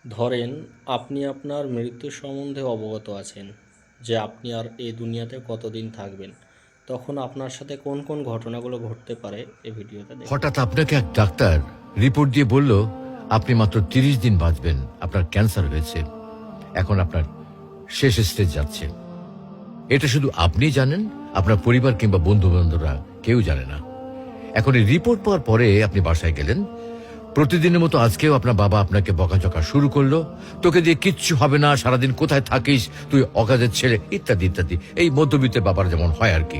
ধরেন আপনি আপনার মৃত্যু সম্বন্ধে অবগত আছেন যে আপনি আর এই দুনিয়াতে কতদিন থাকবেন, তখন আপনার সাথে কোন কোন ঘটনাগুলো ঘটতে পারে এই ভিডিওতে দেখুন। হঠাৎ আপনাকে এক ডাক্তার রিপোর্ট দিয়ে বলল আপনি মাত্র 30 দিন বাঁচবেন, আপনার ক্যান্সার হয়েছে, এখন আপনার শেষ স্টেজ যাচ্ছে। এটা শুধু আপনি জানেন, আপনার পরিবার কিংবা বন্ধু বান্ধবরা কেউ জানে না। এখন এই রিপোর্ট পাওয়ার পরে আপনি বাসায় গেলেন। প্রতিদিনের মতো আজকেও আপনার বাবা আপনাকে বকাঝকা শুরু করলো, তোকে দিয়ে কিচ্ছু হবে না, সারাদিন কোথায় থাকিস তুই, অকাজের ছেলে, ইত্যাদি ইত্যাদি। এই মধ্যবিত্তের বাবার যেমন হয় আর কি।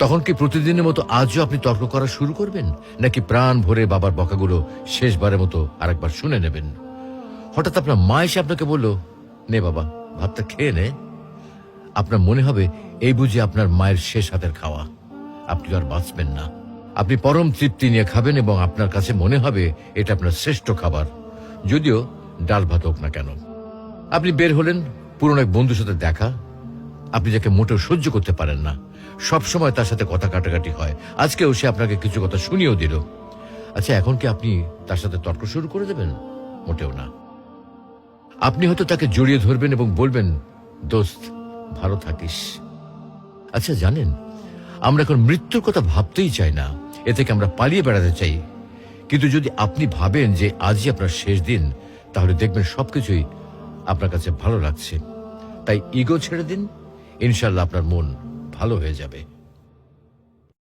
তখন কি প্রতিদিনের মতো আজও আপনি তর্ক করা শুরু করবেন, নাকি প্রাণ ভরে বাবার বকাগুলো শেষবারের মতো আরেকবার শুনে নেবেন? হঠাৎ আপনার মা এসে আপনাকে বলল, নে বাবা ভাতটা খেয়ে নে। আপনার মনে হবে এই বুঝি আপনার মায়ের শেষ হাতের খাওয়া, আপনি আর বাঁচবেন না। আপনি পরম তৃপ্তি নিয়ে খাবেন এবং আপনার কাছে মনে হবে এটা আপনার শ্রেষ্ঠ খাবার, যদিও ডাল ভাত হোক না কেন। আপনি বের হলেন, পুরনো এক বন্ধুর সাথে দেখা, আপনি যাকে মোটেও সহ্য করতে পারেন না, সব সময় তার সাথে কথা কাটাকাটি হয়, আজকেও সে আপনাকে কিছু কথা শুনিয়েও দিল। আচ্ছা, এখন কি আপনি তার সাথে তর্ক শুরু করে দেবেন? মোটেও না। আপনি হয়তো তাকে জড়িয়ে ধরবেন এবং বলবেন, দোস্ত ভালো থাকিস। আচ্ছা জানেন, আমরা এখন মৃত্যুর কথা ভাবতেই চাই না, এ থেকে আমরা পালিয়ে বেড়াতে চাই। কিন্তু যদি আপনি ভাবেন যে আজই আপনার শেষ দিন, তাহলে দেখবেন সবকিছুই আপনার কাছে ভালো লাগছে। তাই ইগো ছেড়ে দিন, ইনশাল্লাহ আপনার মন ভালো হয়ে যাবে।